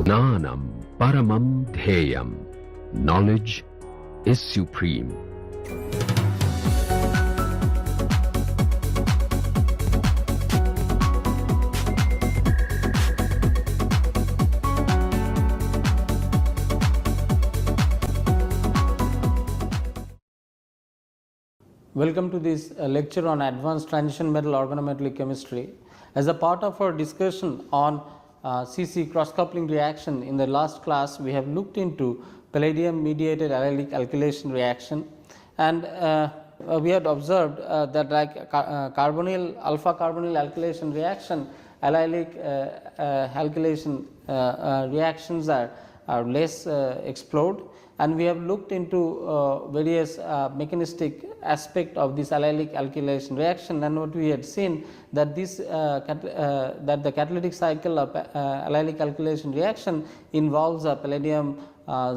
Jnanam paramam dhyayam. Knowledge is supreme. Welcome to this lecture on advanced transition metal organometallic chemistry. As a part of our discussion on CC cross coupling reaction, in the last class we have looked into palladium mediated allylic alkylation reaction, and we had observed that like carbonyl alpha carbonyl alkylation reaction, allylic alkylation reactions are less explored, and we have looked into various mechanistic aspect of this allylic alkylation reaction, and what we had seen that this that the catalytic cycle of allylic alkylation reaction involves a palladium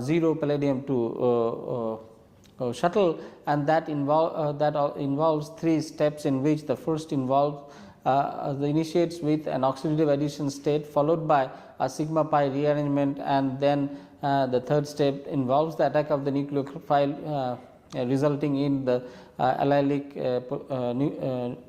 0 palladium 2 shuttle, and that involves three steps, in which the first involves initiates with an oxidative addition state followed by a sigma pi rearrangement, and then the third step involves the attack of the nucleophile resulting in the allylic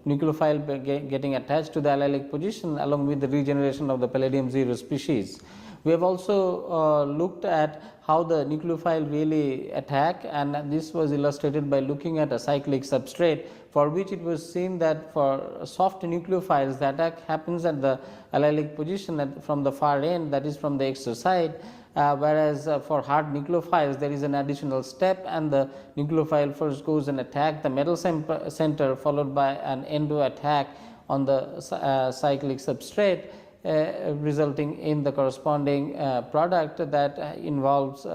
nucleophile getting attached to the allylic position along with the regeneration of the palladium 0 species. We have also looked at how the nucleophile really attack, and this was illustrated by looking at a cyclic substrate, for which it was seen that for soft nucleophiles the attack happens at the allylic position from the far end, that is from the extra side, whereas for hard nucleophiles there is an additional step, and the nucleophile first goes and attack the metal center followed by an endo attack on the cyclic substrate, resulting in the corresponding product that involves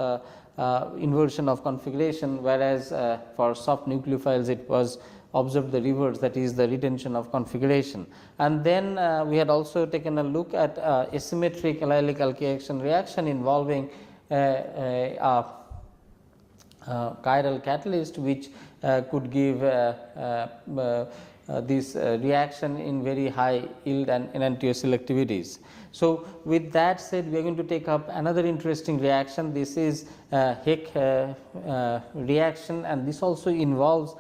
inversion of configuration, whereas for soft nucleophiles it was observed the reverse, that is the retention of configuration. And then we had also taken a look at asymmetric allylic alkylation reaction involving a chiral catalyst, which could give this reaction in very high yield and enantioselectivities. So, with that said, we are going to take up another interesting reaction. This is Heck reaction, and this also involves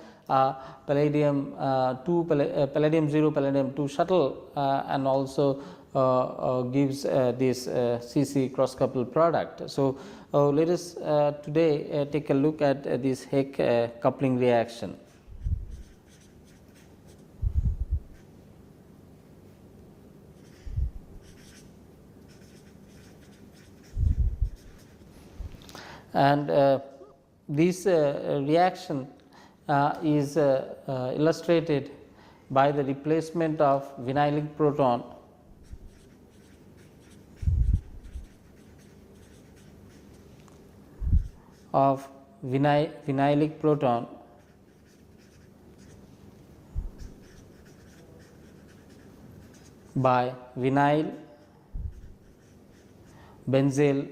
palladium palladium 0 palladium 2 shuttle, and also gives this CC cross coupled product. So, let us today take a look at this Heck coupling reaction. And this reaction is illustrated by the replacement of vinylic proton vinylic proton by vinyl benzyl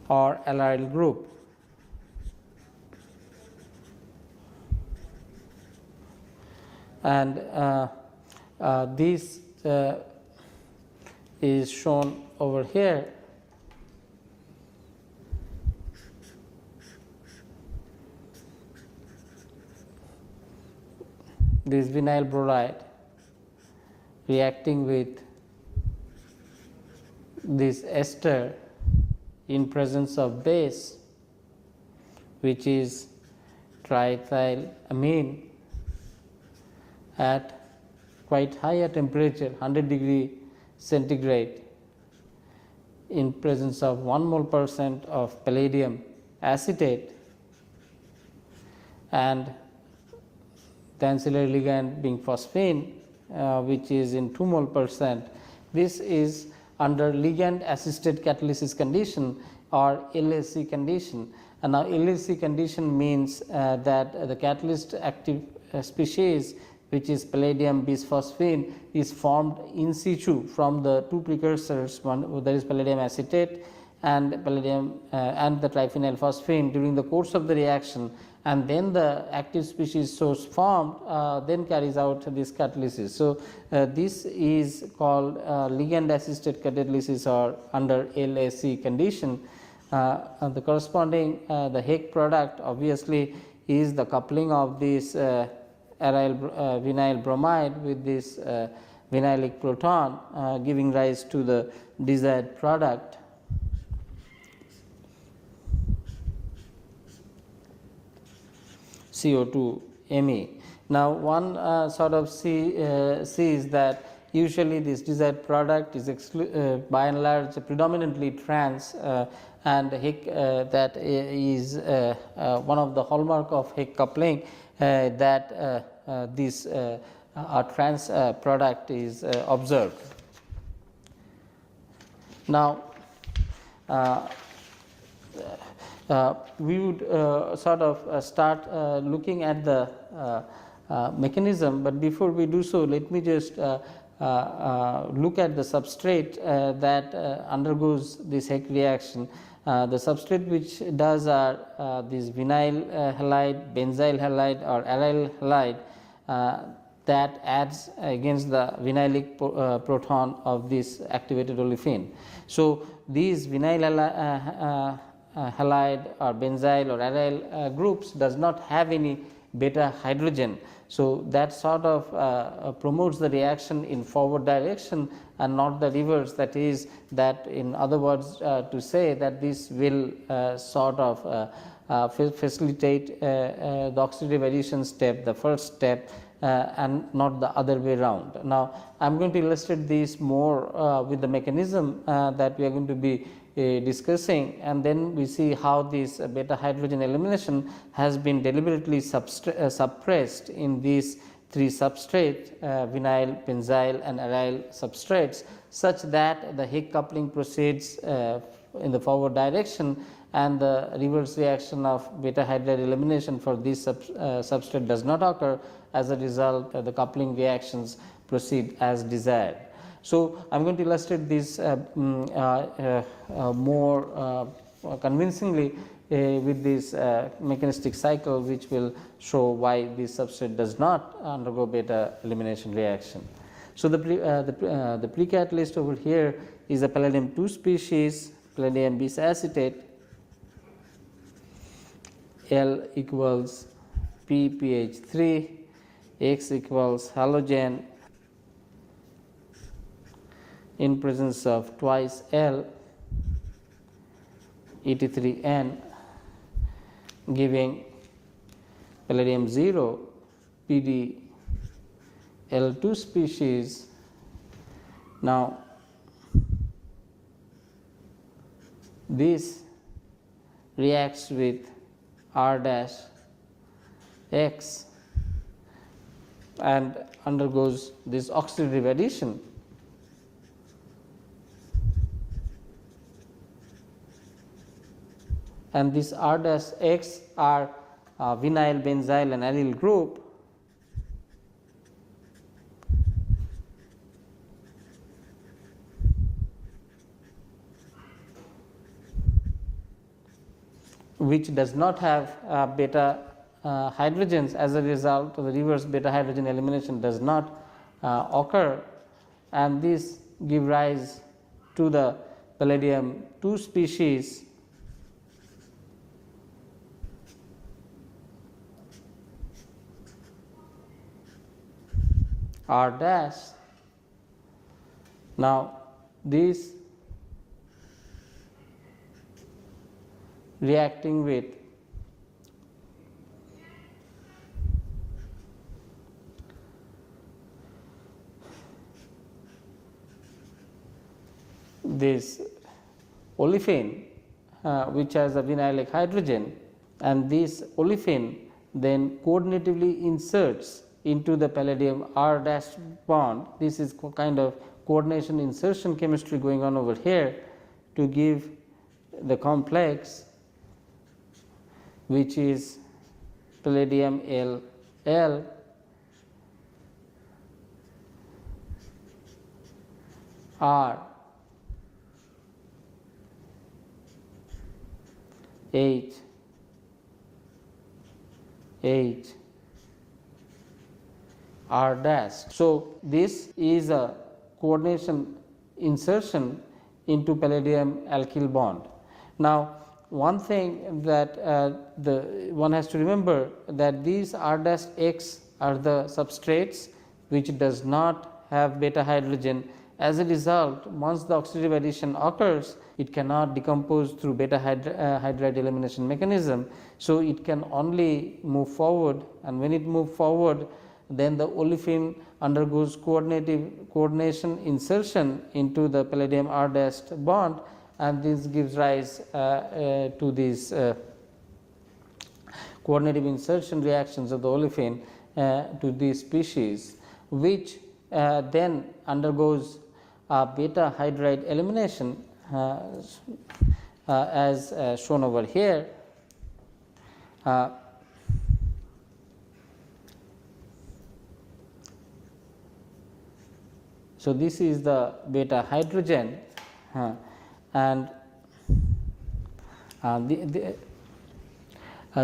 or allyl group. And this is shown over here. This vinyl bromide reacting with this ester in presence of base, which is triethylamine, at quite higher temperature 100 degree centigrade, in presence of 1 mole % of palladium acetate, and the ancillary ligand being phosphine, which is in 2 mole %. This is under ligand assisted catalysis condition or LAC condition, and now LAC condition means that the catalyst active species, which is palladium bisphosphine, is formed in situ from the two precursors, one that is palladium acetate and palladium and the triphenyl phosphine during the course of the reaction, and then the active species source formed then carries out this catalysis. So, this is called ligand assisted catalysis or under LAC condition. The corresponding the Heck product obviously is the coupling of this aryl vinyl bromide with this vinylic proton, giving rise to the desired product. CO2 Me. Now, one sort of sees that usually this desired product is by and large predominantly trans, and Heck that is one of the hallmark of Heck coupling, that this a trans product is observed. Now, we would sort of start looking at the mechanism, but before we do so, let me just look at the substrate that undergoes this Heck reaction. The substrate which does are this vinyl halide, benzyl halide or aryl halide that adds against the vinylic proton of this activated olefin. So, these vinyl halide or benzyl or aryl groups does not have any beta hydrogen. So, that sort of promotes the reaction in forward direction and not the reverse, that is that in other words to say that this will sort of facilitate the oxidative addition step, the first step, and not the other way around. Now, I am going to illustrate this more with the mechanism that we are going to be discussing, and then we see how this beta hydrogen elimination has been deliberately suppressed in these three substrates, vinyl, benzyl and aryl substrates, such that the Heck coupling proceeds in the forward direction, and the reverse reaction of beta hydride elimination for this substrate does not occur. As a result, the coupling reactions proceed as desired. So, I am going to illustrate this more convincingly with this mechanistic cycle, which will show why this substrate does not undergo beta elimination reaction. So, the precatalyst over here is a palladium 2 species, palladium bisacetate, L equals PPH3, X equals halogen in presence of twice L Et3N, giving palladium 0 PD L2 species. Now, this reacts with R dash X and undergoes this oxidative addition. And this R dash X are vinyl, benzyl and aryl group, which does not have beta hydrogens. As a result, the reverse beta hydrogen elimination does not occur, and this give rise to the palladium 2 species R dash. Now, this reacting with this olefin which has a vinylic hydrogen, and this olefin then coordinatively inserts into the palladium R dash bond. This is kind of coordination insertion chemistry going on over here to give the complex which is palladium L R H R dash. So, this is a coordination insertion into palladium alkyl bond. Now, one thing that one has to remember that these R dash X are the substrates which does not have beta hydrogen. As a result, once the oxidative addition occurs, it cannot decompose through beta hydride elimination mechanism. So, it can only move forward, and when it moves forward, then the olefin undergoes coordination insertion into the palladium R dash bond, and this gives rise to these coordinative insertion reactions of the olefin to these species, which then undergoes beta hydride elimination as shown over here. So, this is the beta hydrogen and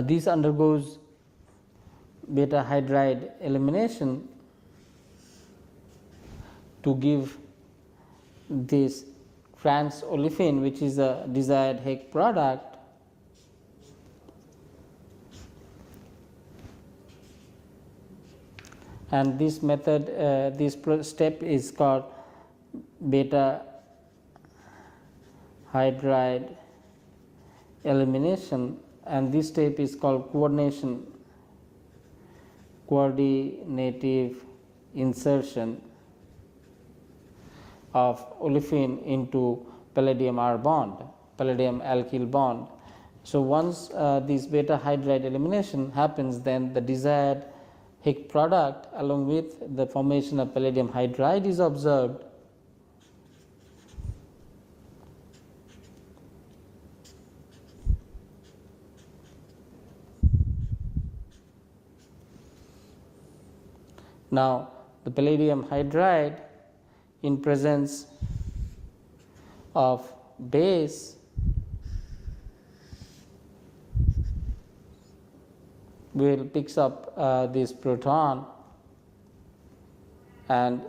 this undergoes beta hydride elimination to give this trans olefin, which is a desired Heck product, and this method, this step is called beta hydride elimination, and this step is called coordinative insertion of olefin into palladium R bond, palladium alkyl bond. So, once this beta hydride elimination happens, then the desired Heck product along with the formation of palladium hydride is observed. Now, the palladium hydride in presence of base will picks up this proton and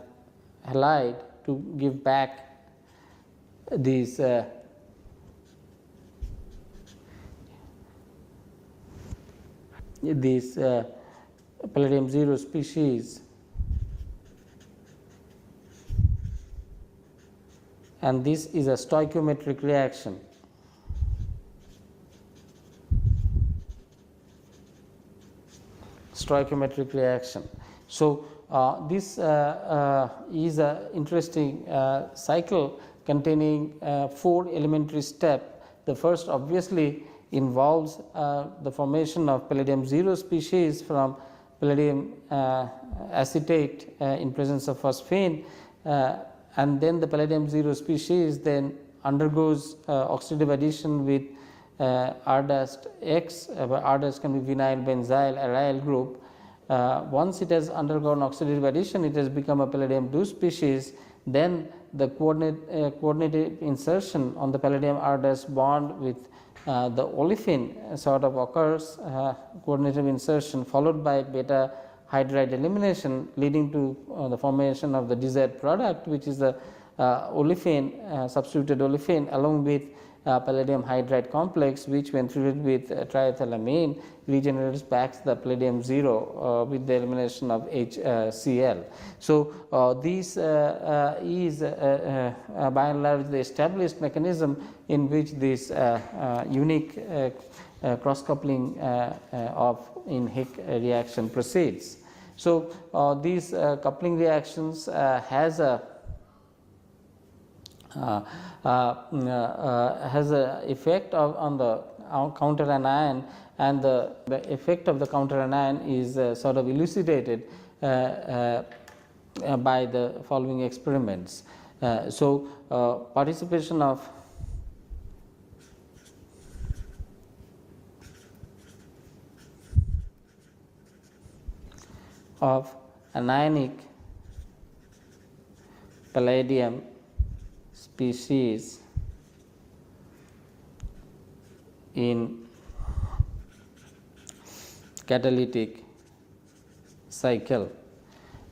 halide to give back these palladium 0 species, and this is a stoichiometric reaction. Stoichiometric reaction. So, this is an interesting cycle containing 4 elementary steps. The first obviously involves the formation of palladium 0 species from palladium acetate in presence of phosphine, and then the palladium 0 species then undergoes oxidative addition with R dash X, R dash can be vinyl benzyl aryl group. Once it has undergone oxidative addition, it has become a palladium 2 species. Then the coordinative insertion on the palladium R dash bond with the olefin sort of occurs, coordinative insertion followed by beta hydride elimination, leading to the formation of the desired product, which is the olefin, substituted olefin along with palladium hydride complex, which when treated with triethylamine regenerates back the palladium 0 with the elimination of HCl. So, this is by and large the established mechanism in which this unique cross coupling of in Heck reaction proceeds. So, these coupling reactions has a effect on the counter anion, and the effect of the counter anion is sort of elucidated by the following experiments. So, participation of anionic palladium species in catalytic cycle.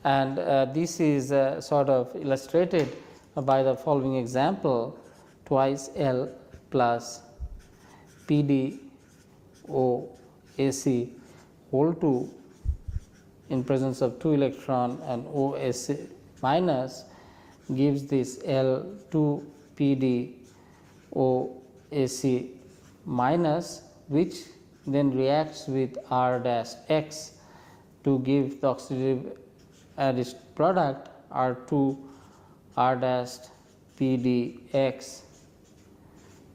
And this is sort of illustrated by the following example: twice L plus PdOAc whole 2 in presence of 2 electron and OSc minus gives this L2 PdOAc minus, which then reacts with R dash X to give the oxidative product R2 R dash PdX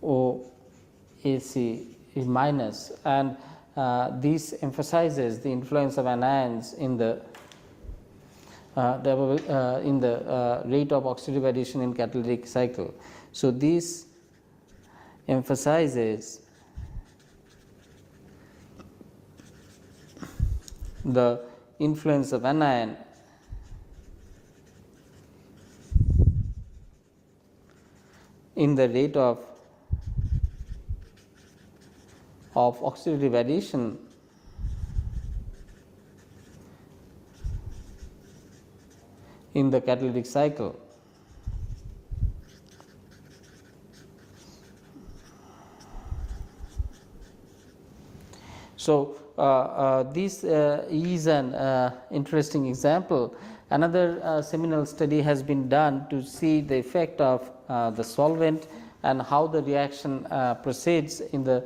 OAc minus, and this emphasizes the influence of anions in the rate of oxidative addition in catalytic cycle. So, this emphasizes the influence of anion in the rate of oxidative addition in the catalytic cycle. So, this is an interesting example. Another seminal study has been done to see the effect of the solvent and how the reaction proceeds in the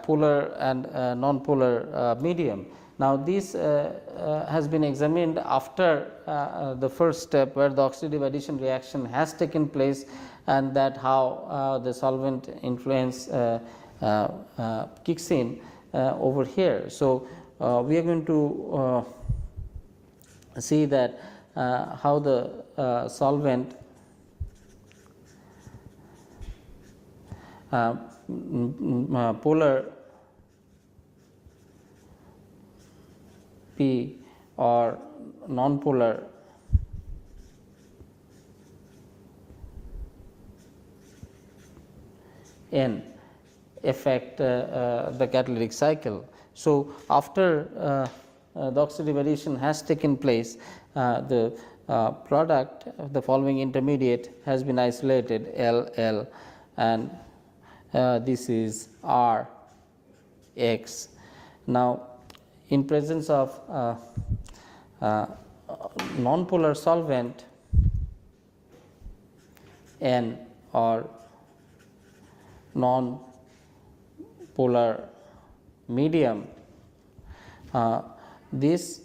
polar and non-polar medium. Now, this has been examined after the first step, where the oxidative addition reaction has taken place, and that how the solvent influence kicks in over here. So, we are going to see that how the solvent polar P or non-polar N affect the catalytic cycle. So, after the oxidative addition has taken place, the product of the following intermediate has been isolated L, and this is R X. Now, in presence of non-polar solvent N or non-polar medium, this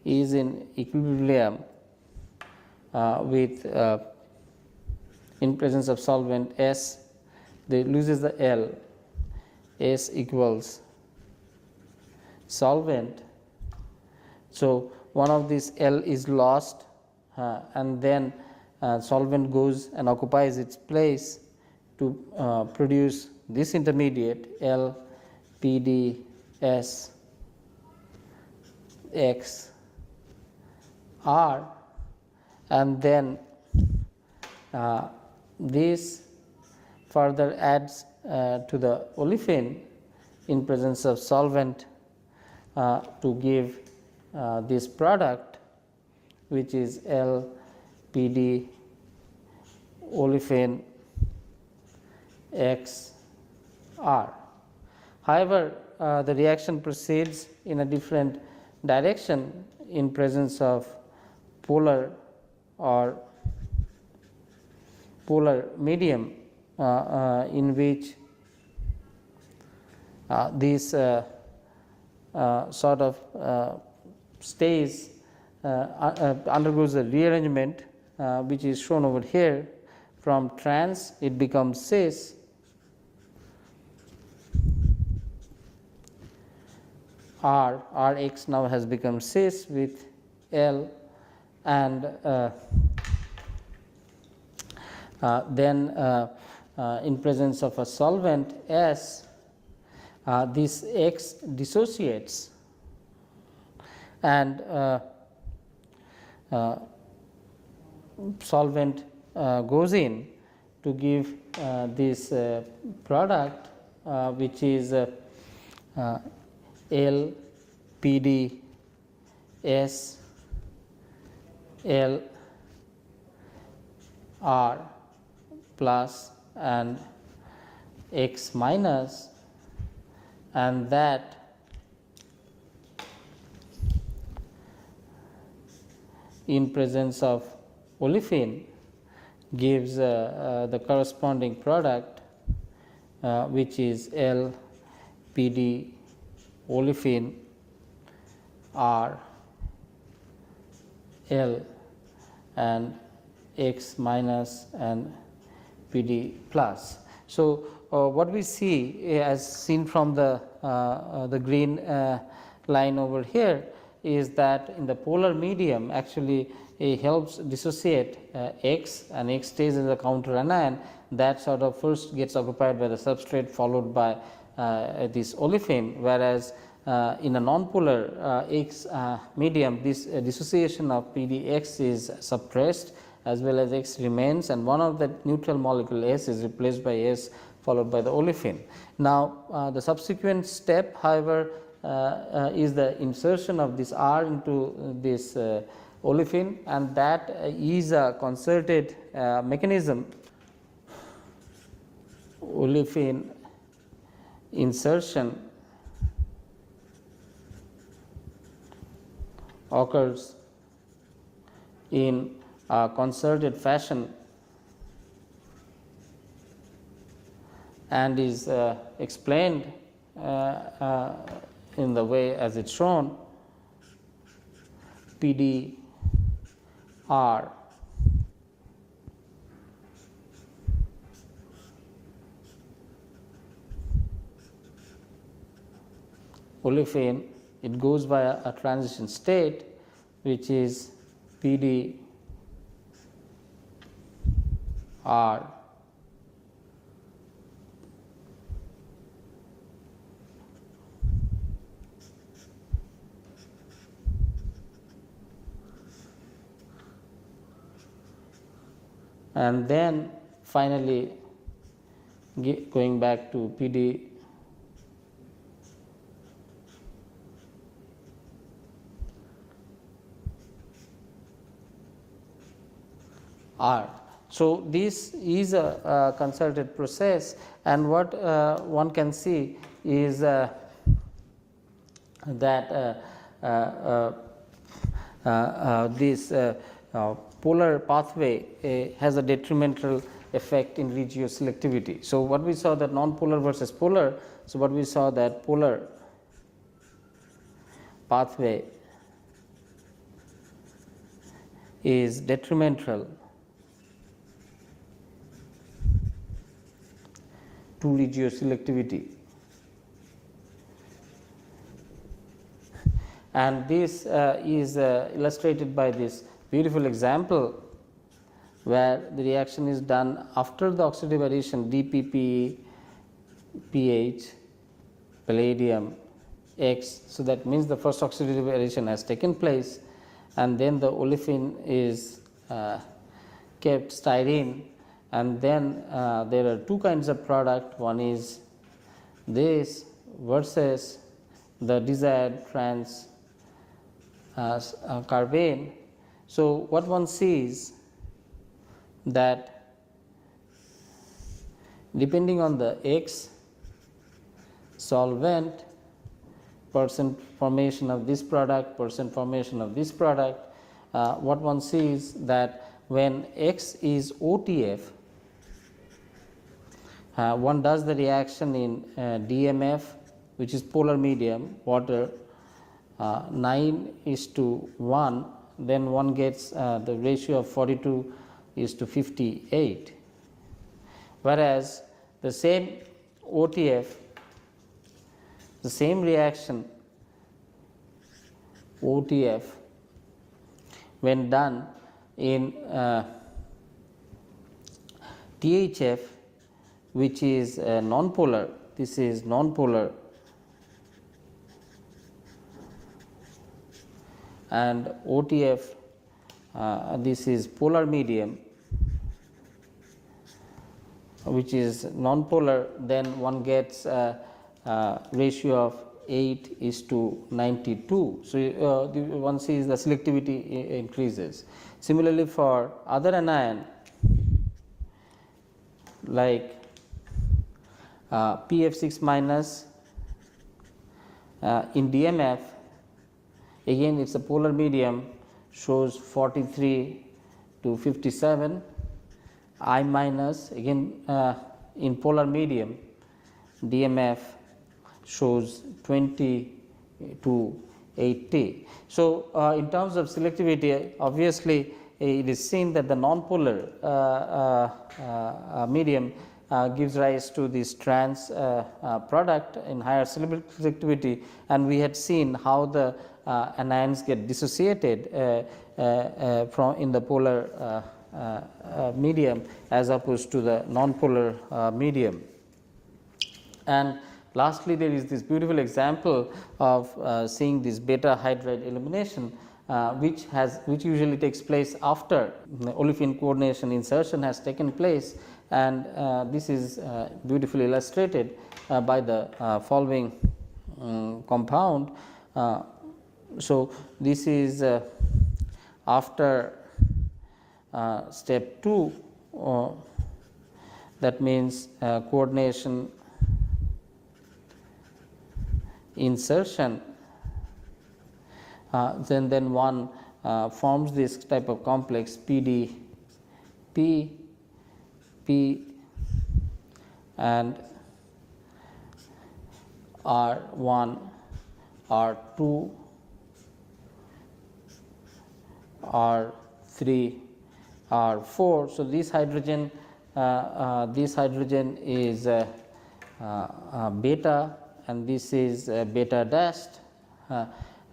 is in equilibrium with in presence of solvent S, they loses the L, S equals solvent. So, one of these L is lost, and then solvent goes and occupies its place to produce this intermediate L PD S X R, and then this further adds to the olefin in presence of solvent to give this product, which is L PD olefin X R. However, the reaction proceeds in a different direction in presence of polar or polar medium, in which this sort of stays undergoes a rearrangement, which is shown over here. From trans it becomes cis, Rx now has become cis with L, and then in presence of a solvent S, this X dissociates, and solvent goes in to give this product, which is L P D S L R plus and X minus, and that in presence of olefin gives the corresponding product which is L P D olefin R L and X minus and P D plus. So, what we see as seen from the green line over here is that in the polar medium actually it helps dissociate X, and X stays as a counter anion that sort of first gets occupied by the substrate followed by this olefin, whereas in a nonpolar X medium this dissociation of PDX is suppressed as well as X remains, and one of the neutral molecule S is replaced by S followed by the olefin. Now, the subsequent step however is the insertion of this R into this olefin, and that is a concerted mechanism. Olefin insertion occurs in a concerted fashion and is explained in the way as it is shown. PDR olefin, it goes by a transition state which is PDR and then finally going back to PD R. So, this is a concerted process, and what one can see is that this polar pathway has a detrimental effect in regioselectivity. So, what we saw that non-polar versus polar. So, what we saw that polar pathway is detrimental to regioselectivity, and this is illustrated by this beautiful example where the reaction is done after the oxidative addition DPP pH palladium X. So, that means the first oxidative addition has taken place, and then the olefin is kept styrene, and then there are two kinds of product. One is this versus the desired trans carbene. So, what one sees that depending on the X solvent, percent formation of this product, percent formation of this product, what one sees that when X is OTF, one does the reaction in DMF, which is polar medium water 9:1, then one gets the ratio of 42:58, whereas the same OTF, the same reaction OTF when done in THF, which is non-polar, this is non-polar, and OTF this is polar medium, which is non-polar, then one gets a ratio of 8:92. So, one sees the selectivity increases. Similarly, for other anion like PF6 minus in DMF, again it is a polar medium, shows 43:57. I minus again in polar medium DMF shows 20:80. So, in terms of selectivity, obviously it is seen that the nonpolar medium gives rise to this trans product in higher selectivity, and we had seen how the anions get dissociated from in the polar medium as opposed to the nonpolar medium. And lastly, there is this beautiful example of seeing this beta hydride elimination, which usually takes place after the olefin coordination insertion has taken place, and this is beautifully illustrated by the following compound. So, this is after step 2, that means coordination insertion, then one forms this type of complex PD P and R1 R2 R3 R4. So, this hydrogen is beta, and this is beta dashed,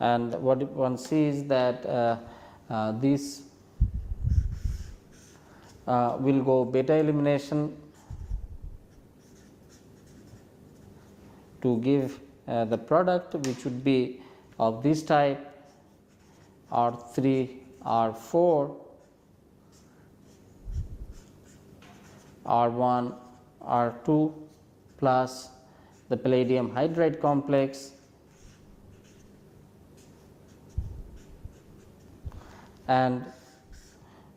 and what one sees that this will go beta elimination to give the product, which would be of this type R3 R4 R1 R2 plus the palladium hydride complex and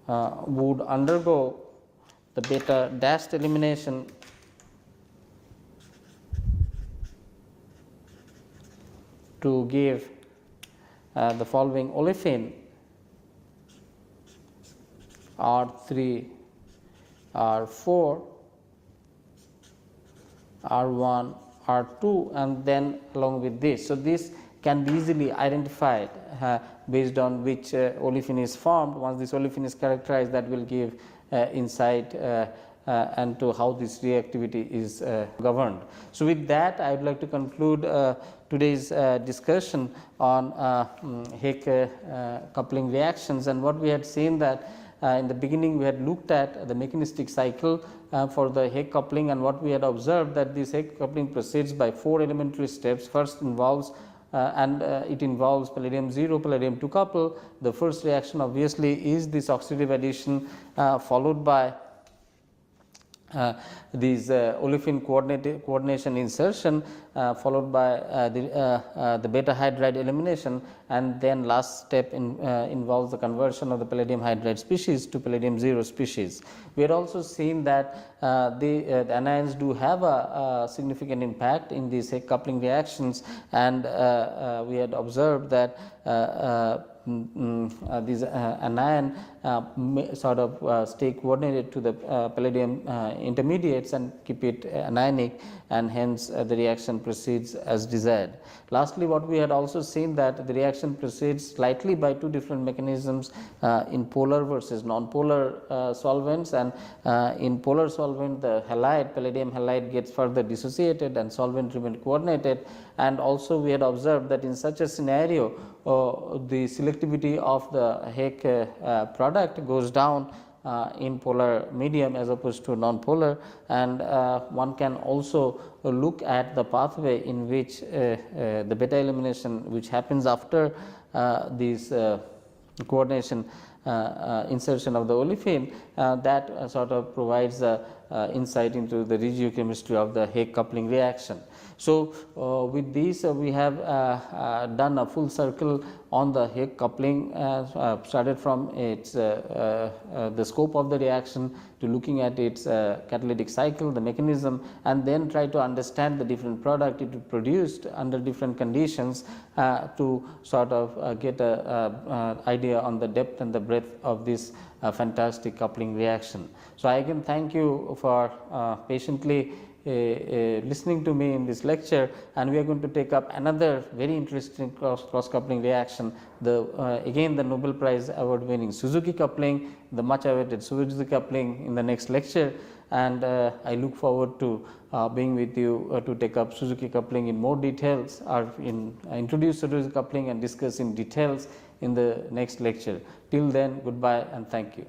would undergo the beta dashed elimination to give the following olefin R3 R4 R1 R2 and then along with this. So, this can be easily identified based on which olefin is formed. Once this olefin is characterized, that will give insight and to how this reactivity is governed. So, with that I would like to conclude today's discussion on Hake coupling reactions, and what we had seen that in the beginning we had looked at the mechanistic cycle for the Hake coupling, and what we had observed that this Hake coupling proceeds by 4 elementary steps. First involves it involves palladium 0 palladium 2 couple. The first reaction obviously is this oxidative addition followed by these olefin coordination insertion followed by the beta hydride elimination, and then last step involves the conversion of the palladium hydride species to palladium 0 species. We had also seen that the anions do have a significant impact in these Hake coupling reactions, and we had observed that these anion sort of stay coordinated to the palladium intermediates and keep it anionic, and hence the reaction proceeds as desired. Lastly, what we had also seen that the reaction proceeds slightly by 2 different mechanisms in polar versus non-polar solvents, and in polar solvent the halide palladium halide gets further dissociated and solvent remain coordinated, and also we had observed that in such a scenario the selectivity of the Hake product goes down in polar medium as opposed to non-polar, and one can also look at the pathway in which the beta elimination which happens after this coordination insertion of the olefin that sort of provides a insight into the regiochemistry of the Hague coupling reaction. So, with this we have done a full circle on the Hague coupling, started from its the scope of the reaction to looking at its catalytic cycle, the mechanism, and then try to understand the different product it produced under different conditions to sort of get a idea on the depth and the breadth of this fantastic coupling reaction. So, I can thank you for patiently listening to me in this lecture, and we are going to take up another very interesting cross coupling reaction, the again the Nobel Prize award winning Suzuki coupling, the much awaited Suzuki coupling in the next lecture, and I look forward to being with you to take up Suzuki coupling in more details, or introduce Suzuki coupling and discuss in details in the next lecture. Till then, goodbye and thank you.